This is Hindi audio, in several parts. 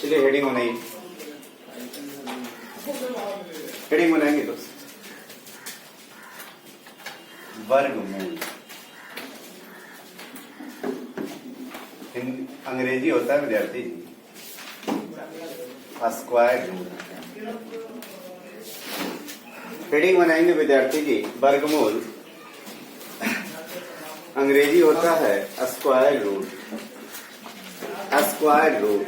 चलिए हेडिंग बनाइए। हेडिंग बनाएंगे तो वर्गमूल। अंग्रेजी होता है विद्यार्थी स्क्वायर रूट। हेडिंग बनाएंगे विद्यार्थी जी वर्गमूल। अंग्रेजी होता है square root. Square root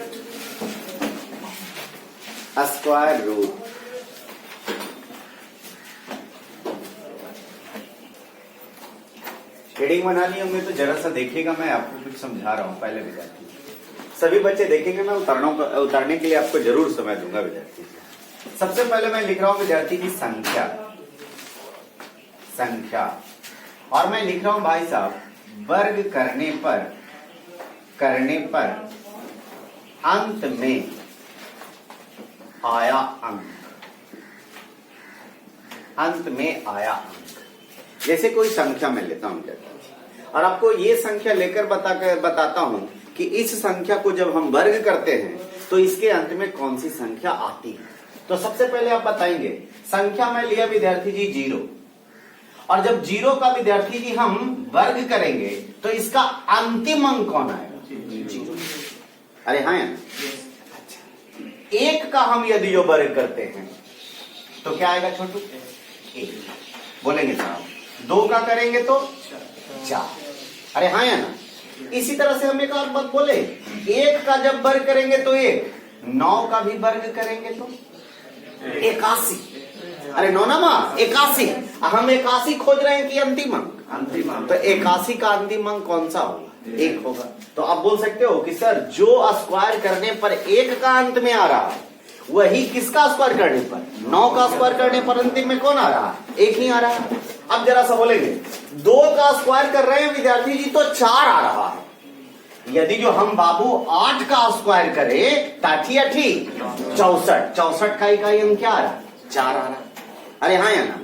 square root. Heading बना ली होंगे तो जरा सा देखिएगा, मैं आपको कुछ समझा रहा हूं। पहले विद्यार्थी सभी बच्चे देखेंगे, मैं उतारने के लिए आपको जरूर समय दूंगा विद्यार्थी। सबसे पहले मैं लिख रहा हूं विद्यार्थी की संख्या। संख्या और मैं लिख रहा हूं भाई साहब वर्ग करने पर अंत में आया अंक। अंत में आया अंक। जैसे कोई संख्या मैं लेता हूं और आपको ये संख्या लेकर बताता हूं कि इस संख्या को जब हम वर्ग करते हैं तो इसके अंत में कौन सी संख्या आती है। तो सबसे पहले आप बताएंगे संख्या में लिया विद्यार्थी जी 0, और जब 0 का विद्यार्थी जी हम वर्ग करेंगे तो इसका अंतिम अंक कौन आएगा? 0। अरे हाँ, एक का हम यदि जो वर्ग करते हैं तो क्या आएगा छोटू? 1 बोलेंगे साहब। 2 का करेंगे तो 4। अरे हाँ या ना? इसी तरह से हम एक और बात बोले, 1 का जब वर्ग करेंगे तो 1, 9 का भी वर्ग करेंगे तो 81। अरे 9 ना माँ 81। हम 81 खोज रहे हैं कि अंतिम अंक? अंतिम अंक। तो 81 का अंतिम अंक कौन सा होगा? 1 होगा। तो आप बोल सकते हो कि सर जो स्क्वायर करने पर 1 का अंत में आ रहा है वही किसका स्क्वायर करने पर? 9 का स्क्वायर करने पर अंतिम में कौन आ रहा है? 1 ही आ रहा है। अब जरा सा बोलेंगे 2 का स्क्वायर कर रहे हैं विद्यार्थी जी तो 4 आ रहा है। यदि जो हम बाबू 8 का स्क्वायर करें ताठी 64 का इकाई अंक क्या आ रहा है? 4 आ रहा है। अरे हाँ या ना?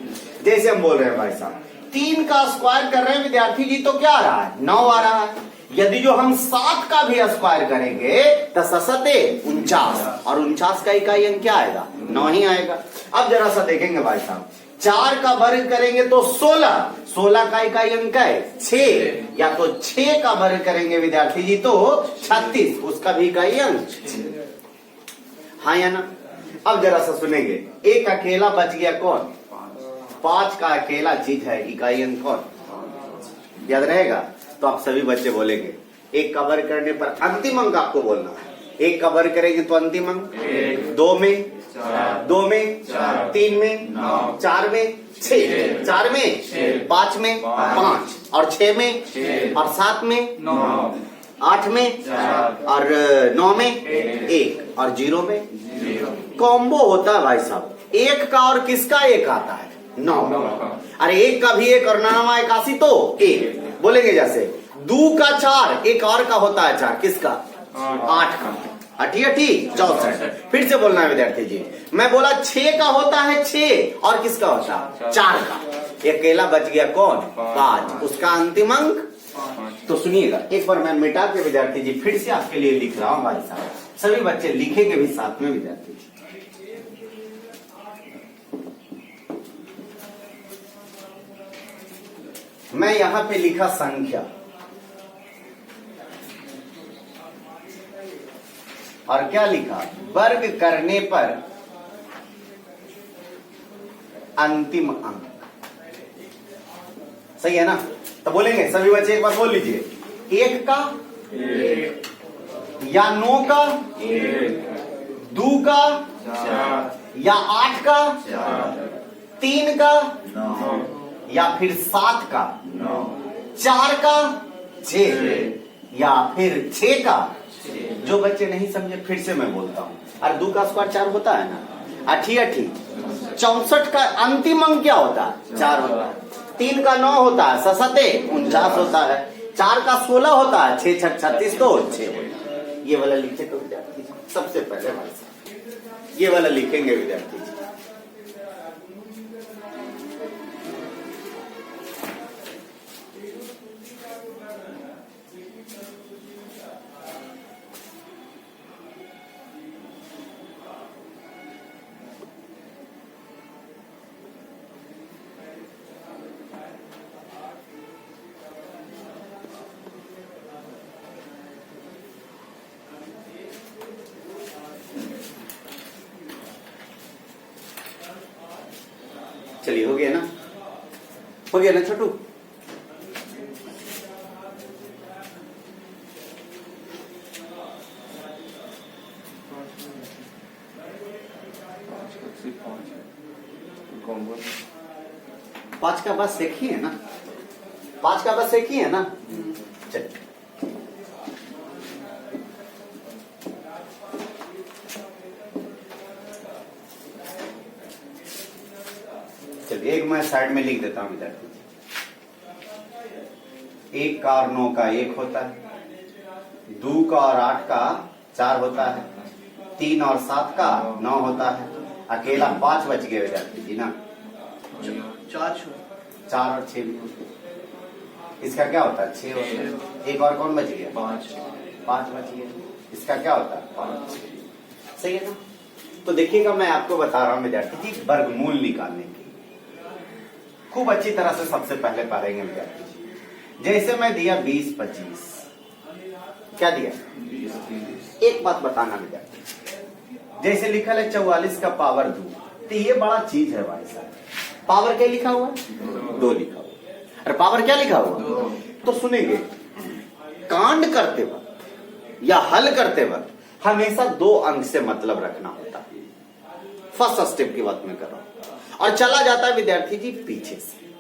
जैसे हम बोल रहे हैं भाई साहब 3 का स्क्वायर कर रहे हैं विद्यार्थी जी तो क्या आ रहा है? 9 आ रहा है। यदि जो हम 7 का भी स्क्वायर करेंगे तो 7 49, और 49 का इकाई अंक क्या आएगा? 9 ही आएगा। अब जरा सा देखेंगे भाई साहब 4 का वर्ग करेंगे तो 16 का इकाई अंक है 6, या तो 6 का वर्ग करेंगे विद्यार्थी जी तो 36, उसका भी इकाई अंक 6। हाँ या ना? अब जरा सा सुनेंगे, एक अकेला बच गया कौन? 5 का अकेला चीज है, इकाई अंक कौन? याद रहेगा? तो आप सभी बच्चे बोलेंगे 1 का वर्ग करने पर अंतिम अंक आपको बोलना है। 1 का वर्ग करेंगे तो अंतिम अंक 2 में 4, 3 में 9, 4 में 6, 4 में 5 में 5, और 6 में, और 7 में 9, 8 में और 9 में 1, और 0 में 0। कॉम्बो होता है भाई साहब 1 का और किसका 1 आता है? 9। अरे 1 का भी 1 और 9 81 तो 1 बोलेंगे। जैसे 2 का 4, एक और का होता है 4, किसका? 8 का। 8 64। फिर से बोलना है विद्यार्थी जी, मैं बोला 6 का होता है 6, और किसका होता है? 4 का। अकेला बच गया कौन? 5, उसका अंतिम अंक। तो सुनिएगा एक बार मैं मिटा के विद्यार्थी जी फिर से आपके लिए लिख रहा हूं भाई साहब, सभी बच्चे लिखेंगे भी साथ में विद्यार्थी जी। मैं यहां पे लिखा संख्या, और क्या लिखा? वर्ग करने पर अंतिम अंक। सही है ना? तो बोलेंगे सभी बच्चे एक बार बोल लीजिए, 1 का 1, या 9 का 1, 2 का 4, या 8 का 4, 3 का 9, या फिर 7 का 9, 4 का 6, या फिर 6 का 6। जो बच्चे नहीं समझे फिर से मैं बोलता हूं, और 2 का स्क्वायर 4 होता है ना? 8 64 का अंतिम अंक क्या होता है? 4 होता है। 3 का 9 होता है, 7 49 होता है। 4 का 16 होता है, 6 36 तो 6 होता है। ये वाला लिखे तो विद्यार्थी जी सबसे पहले भाई साहब ये वाला लिखेंगे विद्यार्थी जी। चलिए हो गया ना छोटू। पांच का बस एक ही है ना, पांच का बस एक ही है ना। चलिए चलिए एक मैं साइड में लिख देता हूं विद्यार्थी जी। एक का और 9 का 1 होता है, 2 का और 8 का 4 होता है, 3 और 7 का 9 होता है, अकेला 5 बच गए विद्यार्थी जी ना। 4 और 6 इसका क्या होता है 6 होता है। एक और कौन बच गया 5 बच गया, इसका क्या होता है 5। सही है ना। तो देखिएगा मैं आपको बता रहा हूं विद्यार्थी जी वर्गमूल निकालने की खूब अच्छी तरह से सबसे पहले पढ़ेंगे विद्यार्थी जी। जैसे मैं दिया 20 25 क्या दिया 20। एक बात बताना विद्यार्थी, जैसे लिखा है 44 का पावर 2, तो ये बड़ा चीज है भाई साहब। पावर क्या लिखा हुआ 2 लिखा हुआ, अरे पावर क्या लिखा हुआ तो सुनेंगे कांड करते वक्त या हल करते वक्त हमेशा 2 अंक से मतलब रखना होता है। फर्स्ट स्टेप की बात मैं कर रहा हूं। और चला जाता है विद्यार्थी जी पीछे से,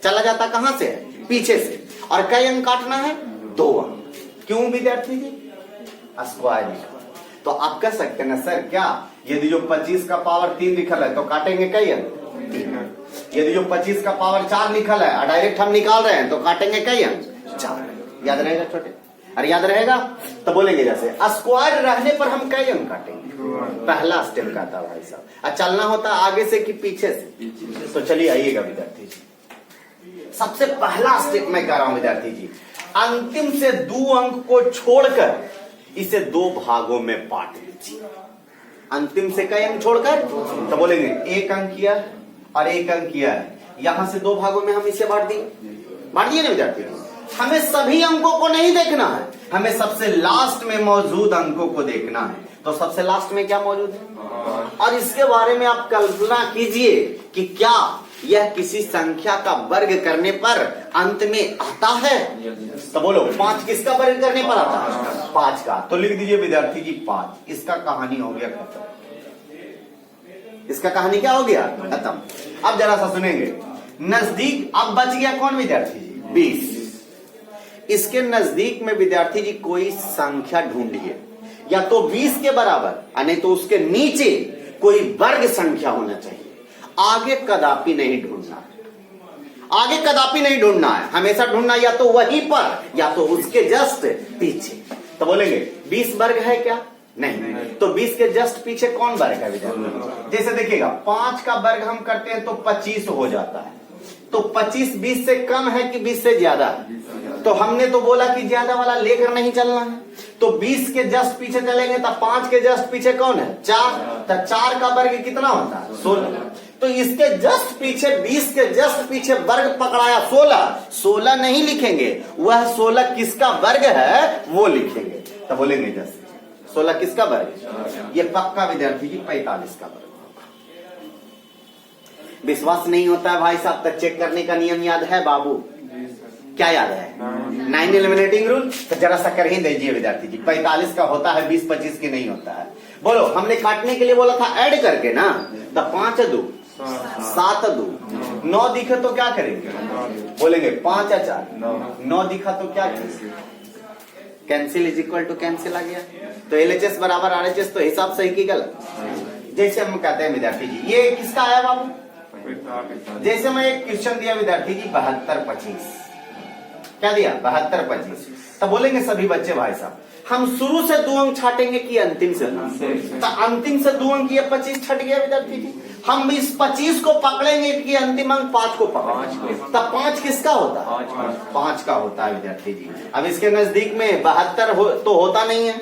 चला जाता कहां से है पीछे से। और कई अंक काटना है 2 अंक। क्यों विद्यार्थी जी स्क्वायर लिखा। तो आप कह सकते हैं ना सर क्या यदि जो 25 का पावर 3 लिखल है तो काटेंगे कई अंक 3। यदि जो 25 का पावर 4 लिखल है और डायरेक्ट हम निकाल रहे हैं तो काटेंगे कई अंक 4। याद रहेगा छोटे, अरे याद रहेगा तो बोलेंगे जैसे स्क्वायर रहने पर हम कई अंक काटेंगे। पहला स्टेप का था भाई साहब। और चलना होता आगे से कि पीछे से। तो चलिए आइएगा विद्यार्थी जी, सबसे पहला स्टेप मैं कह रहा हूं विद्यार्थी जी, अंतिम से 2 अंक को छोड़कर इसे 2 भागों में बांट लीजिए। अंतिम से कई अंक छोड़कर तो बोलेंगे 1 अंक किया और 1 अंक किया है, यहां से 2 भागों में हम इसे बांट दिए ना विद्यार्थी। हमें सभी अंकों को नहीं देखना है, हमें सबसे लास्ट में मौजूद अंकों को देखना है। तो सबसे लास्ट में क्या मौजूद है और इसके बारे में आप कल्पना कीजिए कि क्या यह किसी संख्या का वर्ग करने पर अंत में आता है। तो बोलो 5 किसका वर्ग करने पर आता है 5 का। तो लिख दीजिए विद्यार्थी जी 5। इसका कहानी हो गया खत्म, इसका कहानी क्या हो गया खत्म। अब जरा सा सुनेंगे नजदीक अब बच गया कौन विद्यार्थी जी 20। इसके नजदीक में विद्यार्थी जी कोई संख्या ढूंढिए, या तो 20 के बराबर नहीं तो उसके नीचे कोई वर्ग संख्या होना चाहिए। आगे कदापि नहीं ढूंढना है, आगे कदापि नहीं ढूंढना है, हमेशा ढूंढना या तो वहीं पर या तो उसके जस्ट पीछे। तो बोलेंगे 20 वर्ग है क्या नहीं, तो 20 के जस्ट पीछे कौन वर्ग है विद्यार्थी। जैसे देखिएगा 5 का वर्ग हम करते हैं तो 25 हो जाता है। तो 25 20 से कम है कि 20 से ज्यादा है। तो हमने तो बोला कि ज्यादा वाला लेकर नहीं चलना है। तो 20 के जस्ट पीछे चलेंगे तो 5 के जस्ट पीछे कौन है 4। तो 4 का वर्ग कितना होता है 16। तो इसके जस्ट पीछे 20 के जस्ट पीछे वर्ग पकड़ाया 16। 16 नहीं लिखेंगे, वह 16 किसका वर्ग है वो लिखेंगे। तो बोलेंगे जस्ट 16 किसका वर्ग। ये पक्का विद्यार्थी जी 45 का वर्ग। विश्वास नहीं होता है भाई साहब तक चेक करने का नियम याद है बाबू, क्या याद है 9 एलिमिनेटिंग रूल। तो जरा सा कर ही दीजिए विद्यार्थी जी। 45 का होता है 20 25 की नहीं होता है। बोलो हमने काटने के लिए बोला था ऐड करके ना, तो 5 2 7 2 9 दिखे तो क्या करेंगे बोलेंगे 5 और 4 9 दिखा तो क्या करेंगे cancel is equal to cancel आ गया। तो LHS बराबर RHS। तो हिसाब सही की गलत। जैसे हम कहते हैं विद्यार्थी जी ये किसका आया बाबू। जैसे मैं एक क्वेश्चन दिया विद्यार्थी जी 72 25 क्या दिया 72 25। तब बोलेंगे सभी बच्चे भाई साहब हम शुरू से 2 अंक छाटेंगे कि अंतिम से? तो अंतिम से 2 अंक, ये 25 छट गया विद्यार्थी जी। हम इस 25 को पकड़ेंगे कि अंतिम अंक 5 को पकड़ेंगे। तब 5 किसका होता है? 5 का होता है विद्यार्थी जी। अब इसके नजदीक में 72 तो होता नहीं है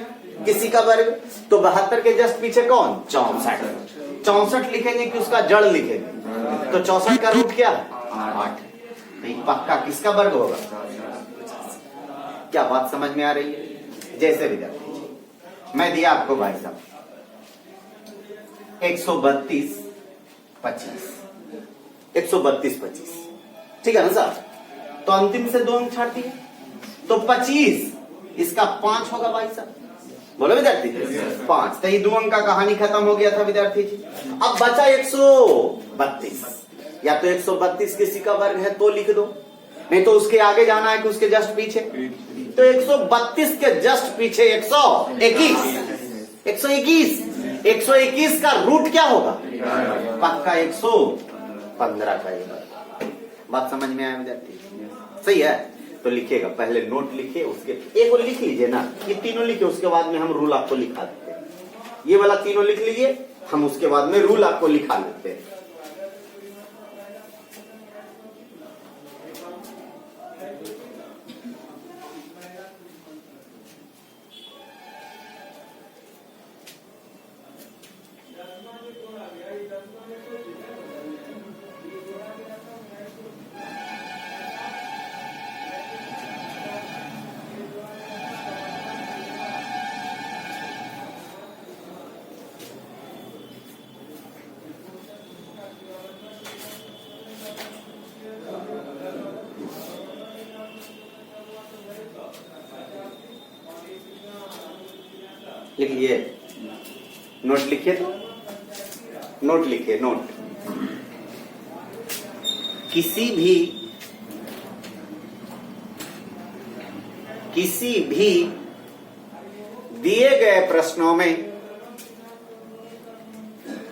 किसी का वर्ग, तो 72 के जस्ट पीछे कौन? 64। 64 लिखेंगे कि उसका जड़ लिखेंगे, तो 64 का रूट क्या है? 8। पक्का किसका वर्ग होगा? क्या बात समझ में आ रही है? जैसे विद्यार्थी जी मैं दिया आपको भाई साहब 132 25, 132 25, ठीक है ना सर? तो अंतिम से 2 अंक छाट दिए, तो 25 इसका 5 होगा भाई साहब। बोलो विद्यार्थी 5। तो ये 2 अंक का कहानी खत्म हो गया था विद्यार्थी जी। अब बचा 132। या तो 132 किसी का वर्ग है तो लिख दो, नहीं तो उसके आगे जाना है कि उसके जस्ट पीछे। तो 132 के जस्ट पीछे 121, 121, 121 का रूट क्या होगा? पक्का 115 का ये बात समझ में आया विद्यार्थी? सही है। तो लिखिएगा, पहले नोट लिखिए, उसके एक और लिख लीजिए ना, ये तीनों लिखिए, उसके बाद में हम रूल आपको लिखा देते हैं। ये वाला तीनों लिख लीजिए, हम उसके बाद में रूल आपको लिखा देते हैं। लिखिए, नोट लिखिए, तो नोट लिखिए, नोट। किसी भी दिए गए प्रश्नों में,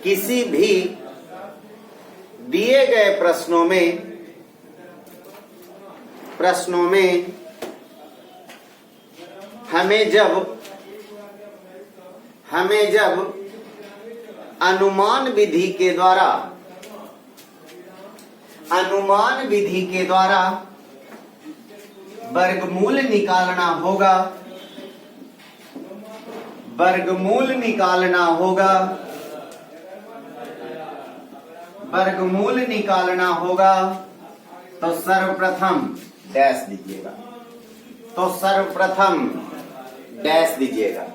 किसी भी दिए गए प्रश्नों में हमें जब अनुमान विधि के द्वारा वर्गमूल निकालना होगा, वर्गमूल निकालना होगा, तो सर्वप्रथम डैश दीजिएगा,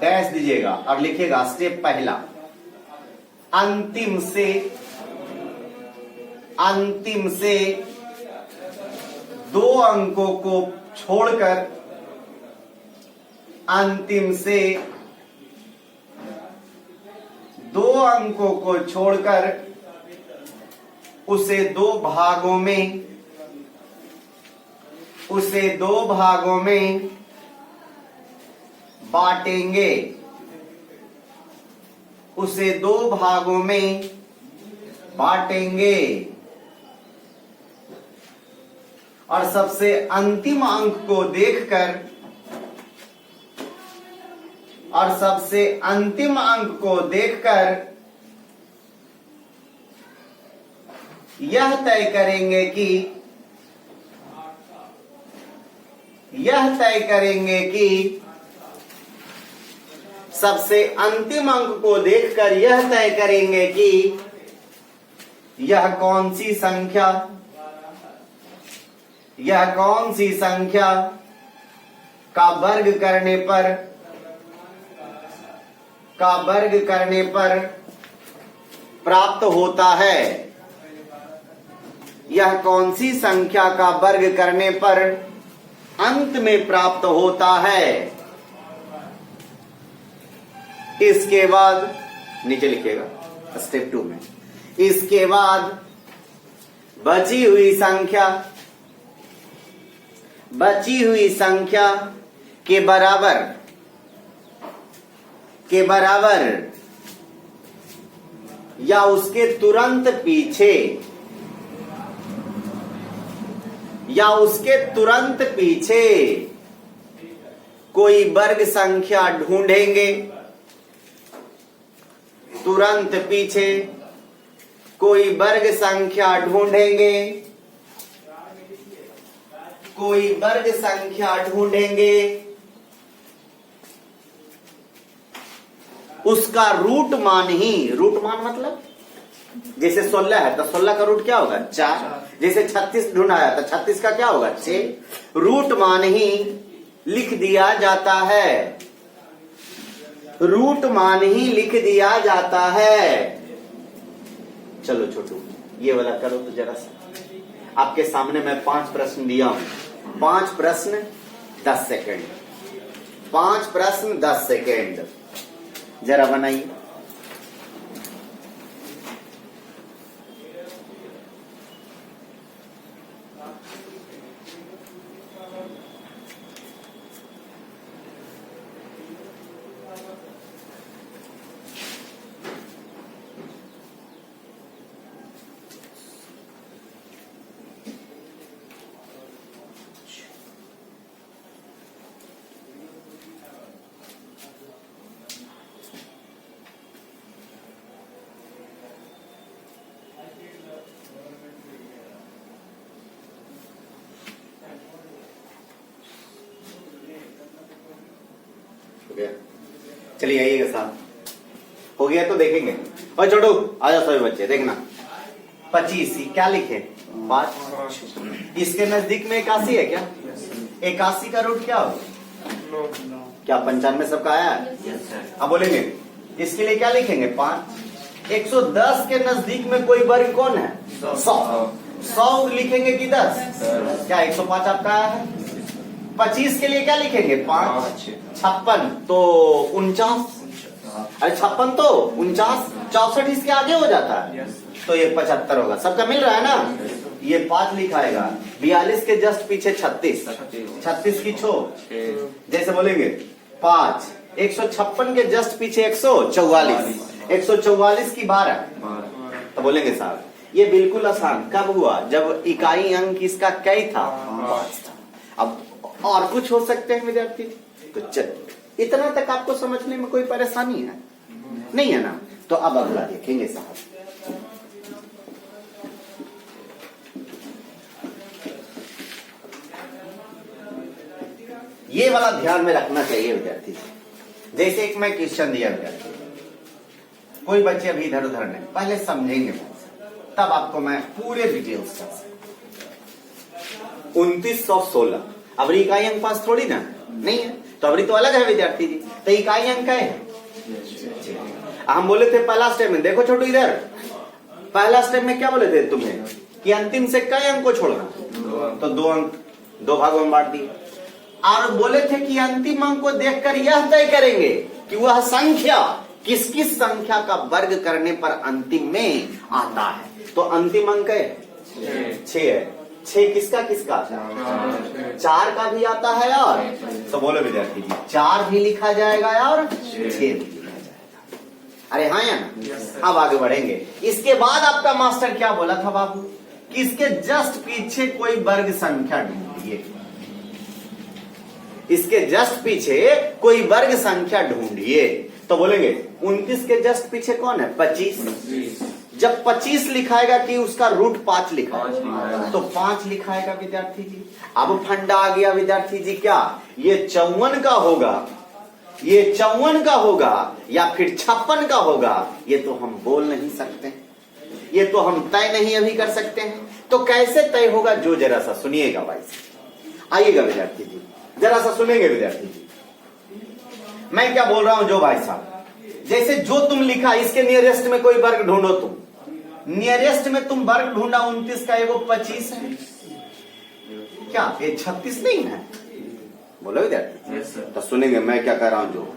डैश दीजिएगा और लिखिएगा स्टेप पहला, अंतिम से 2 अंकों को छोड़कर, अंतिम से 2 अंकों को छोड़कर उसे 2 भागों में बांटेंगे, उसे 2 भागों में बांटेंगे और सबसे अंतिम अंक को देखकर यह तय करेंगे कि सबसे अंतिम अंक को देखकर यह तय करेंगे कि यह कौन सी संख्या का वर्ग करने पर प्राप्त होता है, यह कौन सी संख्या का वर्ग करने पर अंत में प्राप्त होता है। इसके बाद नीचे लिखिएगा स्टेप 2 में, इसके बाद बची हुई संख्या के बराबर या उसके तुरंत पीछे कोई वर्ग संख्या ढूंढेंगे, तुरंत पीछे कोई वर्ग संख्या ढूंढेंगे, कोई वर्ग संख्या ढूंढेंगे, उसका रूट मान ही, रूट मान मतलब जैसे 16 है तो 16 का रूट क्या होगा 4, जैसे 36 ढूंढा है तो 36 का क्या होगा 6, रूट मान ही लिख दिया जाता है, रूट मान ही लिख दिया जाता है। चलो छोटू ये वाला करो तो जरा सा, आपके सामने मैं 5 प्रश्न दिया हूं, 5 प्रश्न 10 सेकेंड, 5 प्रश्न 10 सेकेंड, जरा बनाइए। चलिए आइएगा साहब, हो गया तो देखेंगे। और छोटू आ जाओ सभी बच्चे, देखना 25 क्या लिखे 5, इसके नजदीक में 81 है क्या, 81 का रूट क्या हो, क्या 95 सबका आया है? अब बोलेंगे इसके लिए क्या लिखेंगे 5, 110 के नजदीक में कोई वर्ग कौन है 100 लिखेंगे कि 10, क्या 105 आपका आया है। 25 के लिए क्या लिखेंगे 5, 56 तो 49, अरे 56 तो 49, 64 इसके आगे हो जाता है तो ये 75 होगा, सबका मिल रहा है ना। ये 5 लिखाएगा, 42 के जस्ट पीछे 36, 36 की छो, जैसे बोलेंगे 5, 156 के जस्ट पीछे 144, 144 की 12, तो बोलेंगे साहब ये बिल्कुल आसान कब हुआ, जब इकाई अंक इसका कई था 5 था। अब और कुछ हो सकते हैं विद्यार्थी, तो चल इतना तक आपको समझने में कोई परेशानी है नहीं है ना। तो अब अगला देखेंगे साहब, ये वाला ध्यान में रखना चाहिए विद्यार्थी। जैसे एक मैं क्वेश्चन दिया विद्यार्थी, कोई बच्चे अभी इधर उधर नहीं, पहले समझेंगे तब आपको मैं पूरे डिटेल्स 2916, अब इकाई अंक पास थोड़ी ना नहीं है, तो अबरी तो अलग है विद्यार्थी जी, तो इकाई अंक है। हम बोले थे पहला स्टेप में, देखो छोटू इधर, पहला स्टेप में क्या बोले थे तुम्हें कि अंतिम से कई अंक को छोड़ना, तो 2 अंक 2 भागों में बांट दिए, और बोले थे कि अंतिम अंक को देखकर यह तय करेंगे कि वह संख्या किस किस संख्या का वर्ग करने पर अंतिम में आता है। तो अंतिम अंक है 6 है, 6 किसका किसका 4 का भी आता है, और तो बोलो विद्यार्थी जी 4 भी लिखा जाएगा और 6 भी लिखा जाएगा। अरे हाँ या ना। अब आगे बढ़ेंगे, इसके बाद आपका मास्टर क्या बोला था बाबू कि इसके जस्ट पीछे कोई वर्ग संख्या ढूंढिए, इसके जस्ट पीछे कोई वर्ग संख्या ढूंढिए, तो बोलेंगे 29 के जस्ट पीछे कौन है 25, जब 25 लिखाएगा कि उसका रूट 5 लिखाएगा, तो 5 लिखाएगा विद्यार्थी जी। अब फंडा आ गया विद्यार्थी जी, क्या ये 54 का होगा, ये 54 का होगा या फिर 56 का होगा, ये तो हम बोल नहीं सकते, ये तो हम तय नहीं अभी कर सकते हैं। तो कैसे तय होगा, जो जरा सा सुनिएगा भाई, आइएगा विद्यार्थी जी, जरा सा सुनेंगे विद्यार्थी जी, मैं क्या बोल रहा हूं जो भाई साहब, जैसे जो तुम लिखा इसके नियरेस्ट में कोई वर्ग ढूंढो, तुम नियरेस्ट में तुम वर्ग ढूंढा 29 का, एगो 25 है, क्या ये 36 नहीं है, बोलो विद्यार्थी। तो सुनेंगे मैं क्या कह रहा हूं, जो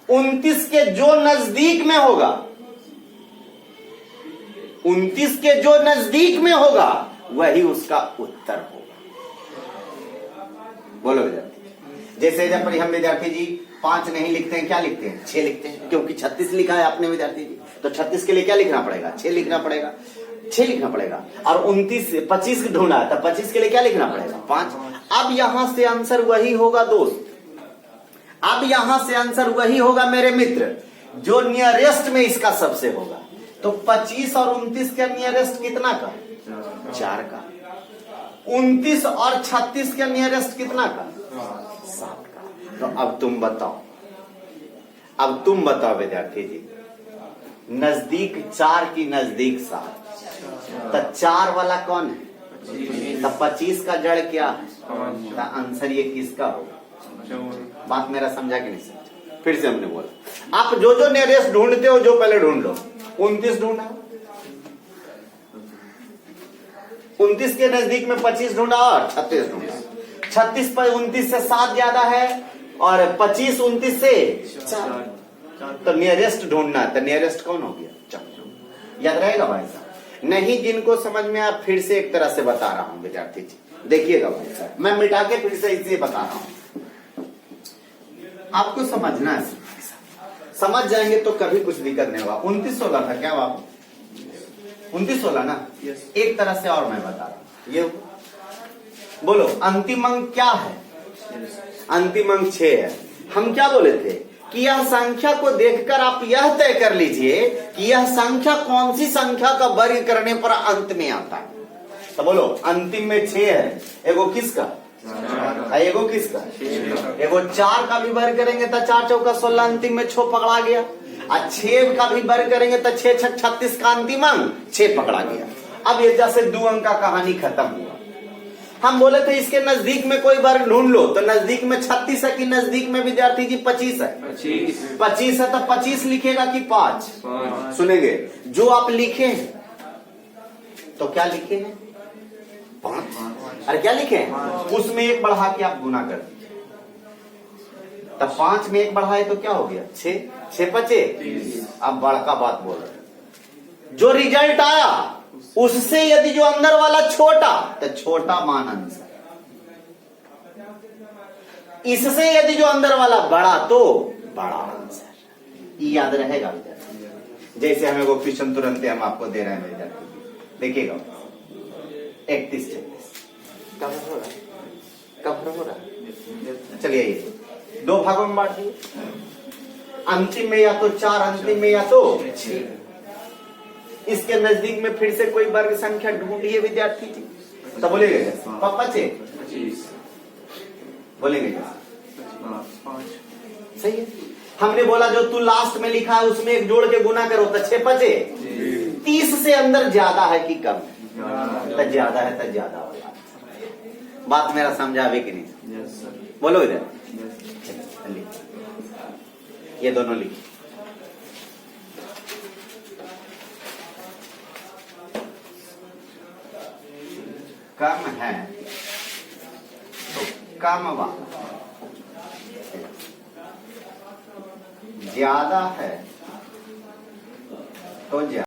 29 के जो नजदीक में होगा, 29 के जो नजदीक में होगा वही उसका उत्तर होगा, बोलो विद्यार्थी। जैसे जब हम विद्यार्थी जी 5 नहीं लिखते हैं, क्या लिखते हैं 6 लिखते हैं, क्योंकि 36 लिखा है आपने विद्यार्थी जी, तो 36 के लिए क्या लिखना पड़ेगा 6 लिखना पड़ेगा, 6 लिखना पड़ेगा। और 25 ढूंढा तो 25 के लिए क्या लिखना पड़ेगा 5। अब यहां से आंसर वही होगा दोस्त, अब यहां से आंसर वही होगा मेरे मित्र जो नियरेस्ट में इसका सबसे होगा। तो 25 और 29 के नियरेस्ट कितना का? 4 का। 29 और 36 के नियरेस्ट कितना का? 7 का। तो अब तुम बताओ विद्यार्थी जी, नजदीक 4 की नजदीक 7, तो 4 वाला कौन है? तो 25 का जड़ क्या है? तो आंसर ये किसका होगा? बात मेरा समझा कि नहीं समझा? फिर से हमने बोला आप जो जो नियरेस्ट ढूंढते हो जो पहले ढूंढ लो। 29 ढूंढा, 29 के नजदीक में 25 ढूंढा और 36 ढूंढा। 36 पर 29 से 7 ज्यादा है और 25 29 से 4, तो नियरेस्ट ढूंढना। तो नियरेस्ट कौन हो गया? 4। याद रहेगा भाई साहब? नहीं, जिनको समझ में आप फिर से एक तरह से बता रहा हूं विद्यार्थी जी, देखिएगा भाई साहब, मैं मिटा के फिर से इसलिए बता रहा हूं, आपको समझना है। समझ जाएंगे तो कभी कुछ दिक्कत नहीं होगा। 29 16 था क्या बाबू? 29 16 ना? एक तरह से और मैं बता रहा हूं, ये बोलो अंतिम अंक क्या है? अंतिम अंक 6 है। हम क्या बोले थे कि यह संख्या को देखकर आप यह तय कर लीजिए कि यह संख्या कौन सी संख्या का वर्ग करने पर अंत में आता है। तो बोलो अंतिम में 6 है, एगो किसका? एगो किसका? एगो 4 का भी वर्ग करेंगे तो 4 चौका 16, अंतिम में 6 पकड़ा गया। और 6 का भी वर्ग करेंगे तो 6 6 36 का अंतिम अंक 6 पकड़ा गया। अब ये जैसे 2 अंक का कहानी खत्म हुआ। हम बोले थे इसके नजदीक में कोई वर्ग ढूंढ लो, तो नजदीक में 36 है कि नजदीक में विद्यार्थी जी 25 है? 25 है। तो 25 लिखेगा कि 5? सुनेंगे जो आप लिखे हैं, तो क्या लिखे हैं? 5। अरे क्या लिखे हैं? उसमें 1 बढ़ा के आप गुना कर दीजिए। तब 5 में 1 बढ़ाए तो क्या हो गया? 6 6 5 अब बड़का बात बोल रहे हैं, जो रिजल्ट आया उससे यदि जो अंदर वाला छोटा तो छोटा मान आंसर, इससे यदि जो अंदर वाला बड़ा तो बड़ा आंसर। याद रहेगा विद्यार्थी? जैसे हमें वो क्वेश्चन तुरंत हम आपको दे रहे हैं विद्यार्थी, देखिएगा 31 36 कब हो रहा है? कब हो रहा है? चलिए ये 2 भागों में बांट दिए, अंतिम में या तो 4, अंतिम में या तो 6। इसके नजदीक में फिर से कोई वर्ग संख्या ढूंढिए विद्यार्थी जी। तो बोलेंगे पापा 25 बोलेंगे सही है। हमने बोला जो तू लास्ट में लिखा है उसमें 1 जोड़ के गुना करो तो 6 5 30 से अंदर ज्यादा है कि कम? तो ज्यादा है तो ज्यादा वाला। बात मेरा समझा भी कि नहीं? बोलो इधर, ये दोनों लिखिए। कम है तो कम वाला, ज्यादा है तो ज्यादा।